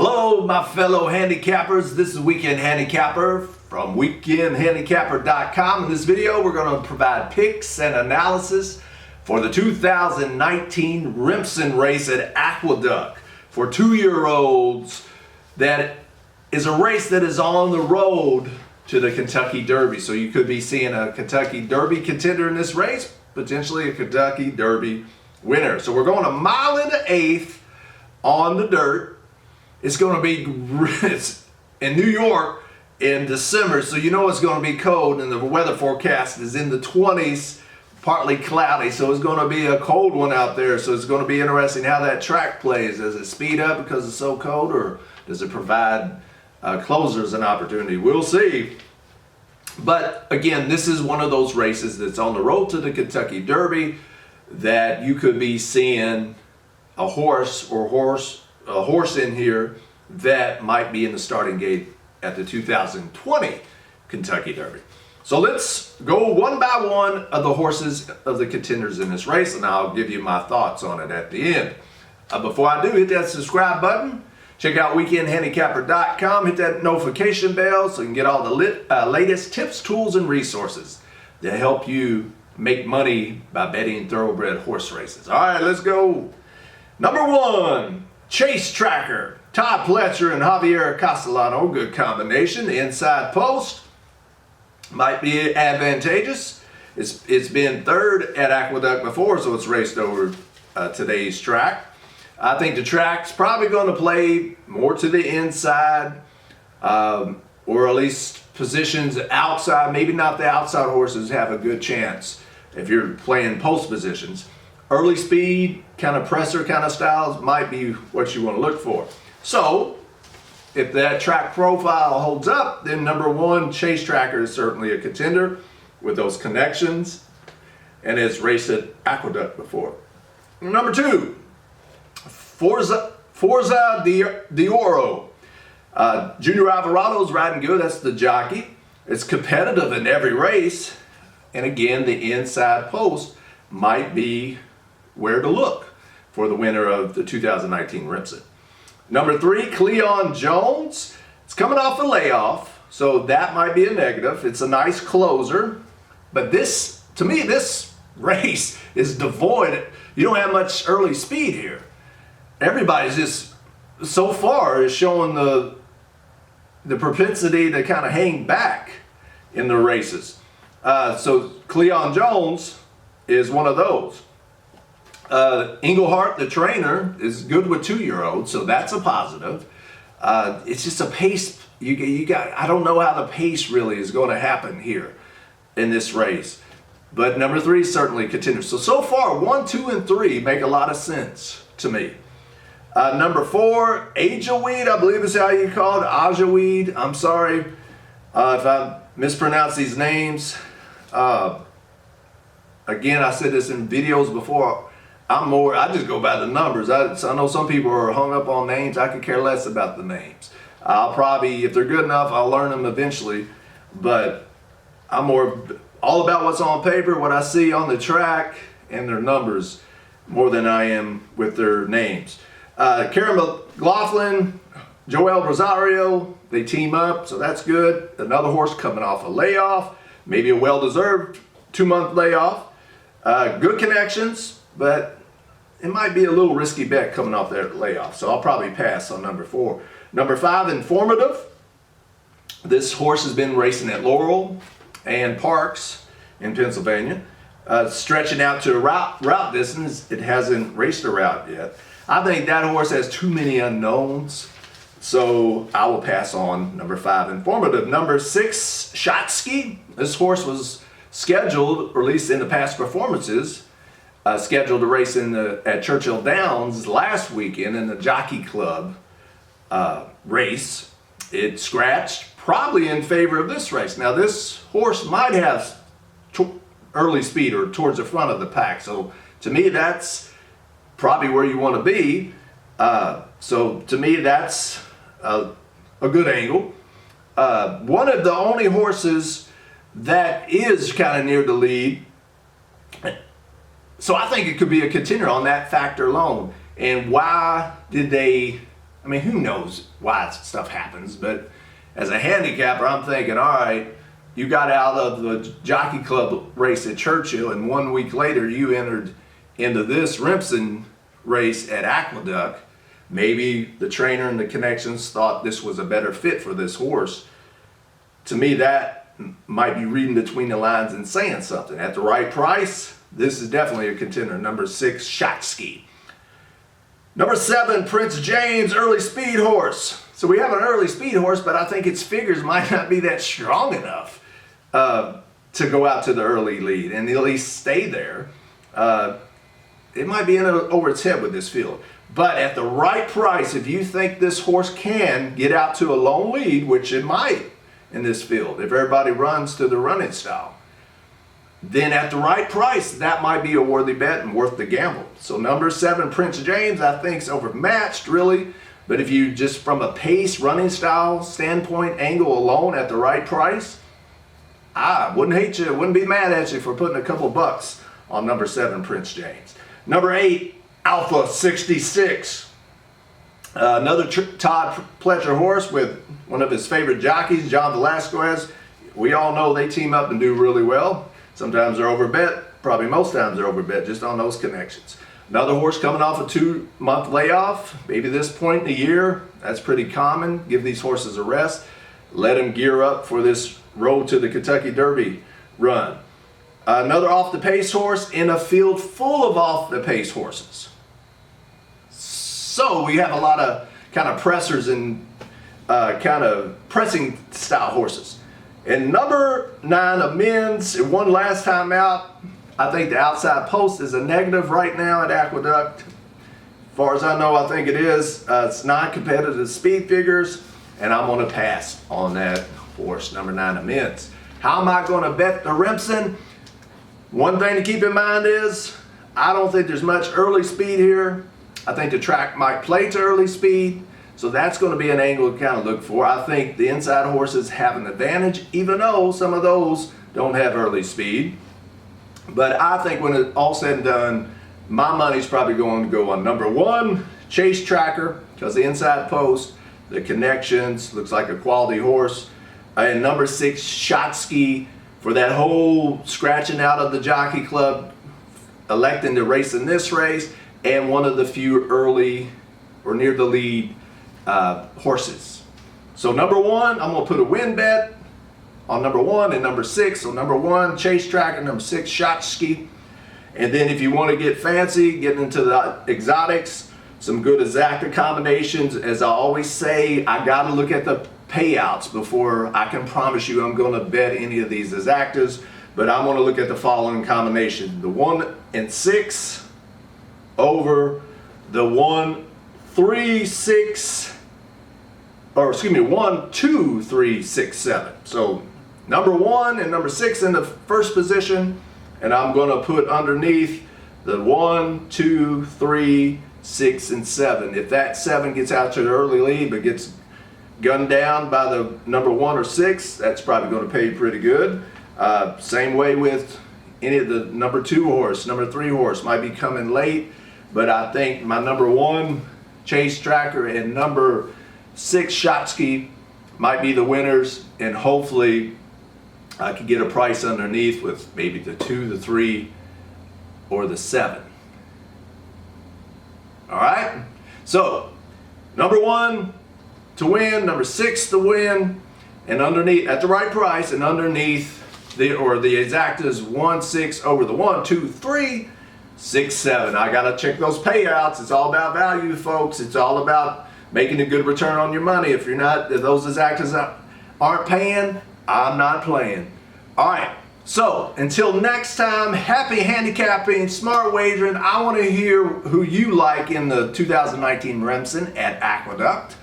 Hello, my fellow handicappers. This is Weekend Handicapper from weekendhandicapper.com. In this video, we're going to provide picks and analysis for the 2019 Remsen race at Aqueduct for 2-year-olds. That is a race that is on the road to the Kentucky Derby. So you could be seeing a Kentucky Derby contender in this race, potentially a Kentucky Derby winner. So we're going a mile and an eighth on the dirt. It's going to be in New York in December, so you know it's going to be cold, and the weather forecast is in the 20s, partly cloudy, so it's going to be a cold one out there. So it's going to be interesting how that track plays. Does it speed up because it's so cold, or does it provide closers an opportunity? We'll see. But again, this is one of those races that's on the road to the Kentucky Derby that you could be seeing a horse in here that might be in the starting gate at the 2020 Kentucky Derby. So let's go one by one of the horses of the contenders in this race, and I'll give you my thoughts on it at the end. Before I do, hit that subscribe button. Check out weekendhandicapper.com. Hit that notification bell so you can get all the latest tips, tools, and resources that help you make money by betting thoroughbred horse races. All right, let's go. Number one, Chase Tracker. Todd Pletcher and Javier Castellano, good combination. The inside post might be advantageous. It's been third at Aqueduct before, so it's raced over today's track. I think the track's probably going to play more to the inside, or at least positions outside. Maybe not the outside horses have a good chance if you're playing post positions. Early speed, kind of presser kind of styles might be what you want to look for. So, if that track profile holds up, then number one, Chase Tracker is certainly a contender with those connections, and it's raced at Aqueduct before. Number two, Forza Dioro. Junior Alvarado's riding good. That's the jockey. It's competitive in every race, and again, the inside post might be where to look for the winner of the 2019 Remsen. Number three, Cleon Jones. It's coming off a layoff, so that might be a negative. It's a nice closer, but this, to me, this race is devoid. You don't have much early speed here. Everybody's just, so far, is showing the propensity to kind of hang back in the races. So Cleon Jones is one of those. Englehart, the trainer, is good with 2-year-olds, so that's a positive. It's just a pace. You got. I don't know how the pace really is going to happen here in this race, but number three certainly continues. So far, 1, 2, and 3 make a lot of sense to me. Number four, Ajaweed, I believe is how you call it. Ajaweed. I'm sorry if I mispronounce these names. Again, I said this in videos before. I just go by the numbers. I know some people are hung up on names. I could care less about the names. I'll probably, if they're good enough, I'll learn them eventually. But I'm more all about what's on paper, what I see on the track, and their numbers more than I am with their names. Karen McLaughlin, Joel Rosario, they team up, so that's good. Another horse coming off a layoff, maybe a well-deserved 2-month layoff. Good connections, but it might be a little risky bet coming off that layoff, so I'll probably pass on number four. Number five, Informative. This horse has been racing at Laurel and Parks in Pennsylvania, stretching out to a route distance. It hasn't raced a route yet. I think that horse has too many unknowns, so I will pass on number five, Informative. Number six, Shotsky. This horse was scheduled, or at least in the past performances, scheduled to race at Churchill Downs last weekend in the Jockey Club race. It scratched, probably in favor of this race. Now this horse might have early speed or towards the front of the pack, so to me that's probably where you want to be. So to me that's a good angle. One of the only horses that is kind of near the lead, so I think it could be a contender on that factor alone. And why did they I mean, who knows why stuff happens, but as a handicapper, I'm thinking, all right, you got out of the Jockey Club race at Churchill, and 1 week later you entered into this Remsen race at Aqueduct. Maybe the trainer and the connections thought this was a better fit for this horse. To me, that might be reading between the lines and saying something. At the right price, this is definitely a contender. Number 6, Shotsky. Number 7, Prince James, early speed horse. So we have an early speed horse, but I think its figures might not be that strong enough to go out to the early lead and at least stay there. It might be in over its head with this field. But at the right price, if you think this horse can get out to a lone lead, which it might in this field, if everybody runs to the running style, then at the right price, that might be a worthy bet and worth the gamble. So number 7, Prince James, I think is overmatched, really. But if you just from a pace, running style standpoint, angle alone at the right price, I wouldn't hate you, wouldn't be mad at you for putting a couple bucks on number 7, Prince James. Number 8, Alpha 66. Another Todd Pletcher horse with one of his favorite jockeys, John Velasquez. We all know they team up and do really well. Sometimes they're overbet, probably most times they're overbet, just on those connections. Another horse coming off a 2-month layoff, maybe this point in the year, that's pretty common. Give these horses a rest. Let them gear up for this road to the Kentucky Derby run. Another off-the-pace horse in a field full of off-the-pace horses. So we have a lot of kind of pressers and kind of pressing style horses. And number 9 of men's, one last time out. I think the outside post is a negative right now at Aqueduct. As far as I know, I think it is. It's non-competitive speed figures, and I'm going to pass on that horse, number 9 of men's. How am I going to bet the Remsen? One thing to keep in mind is I don't think there's much early speed here. I think the track might play to early speed. So that's going to be an angle to kind of look for. I think the inside horses have an advantage, even though some of those don't have early speed. But I think when it's all said and done, my money's probably going to go on number 1, Chase Tracker, because the inside post, the connections, looks like a quality horse. And number 6, Shotsky, for that whole scratching out of the Jockey Club, electing to race in this race, and one of the few early or near the lead horses. So number 1, I'm going to put a win bet on number 1 and number 6. So number 1, Chase Tracker, number 6, Shotsky. And then if you want to get fancy, getting into the exotics, some good exacta combinations. As I always say, I got to look at the payouts before I can promise you I'm going to bet any of these exactas. But I'm going to look at the following combination: the 1 and 6 over the 1, 3, 6. Or excuse me, 1, 2, 3, 6, 7. So number 1 and number 6 in the first position, and I'm going to put underneath the 1, 2, 3, 6, and 7. If that 7 gets out to the early lead but gets gunned down by the number 1 or 6, that's probably going to pay pretty good. Same way with any of the number 2 horse, number 3 horse might be coming late, but I think my number 1 Chase Tracker and number 6 Shotsky might be the winners, and hopefully I could get a price underneath with maybe the 2, the 3, or the 7. All right, so number 1 to win, number 6 to win, and underneath at the right price, and underneath the exactas 1, 6 over the 1, 2, 3, 6, 7. I gotta check those payouts. It's all about value, folks. It's all about making a good return on your money. If those exactas aren't paying, I'm not playing. All right, so until next time, happy handicapping, smart wagering. I want to hear who you like in the 2019 Remsen at Aqueduct.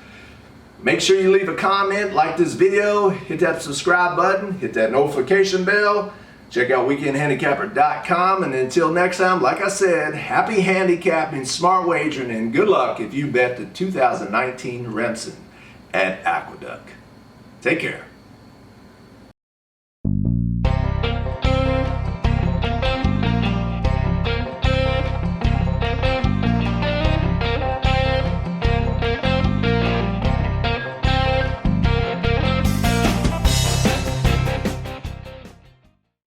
Make sure you leave a comment, like this video, hit that subscribe button, hit that notification bell. Check out weekendhandicapper.com, and until next time, like I said, happy handicapping, smart wagering, and good luck if you bet the 2019 Remsen at Aqueduct. Take care.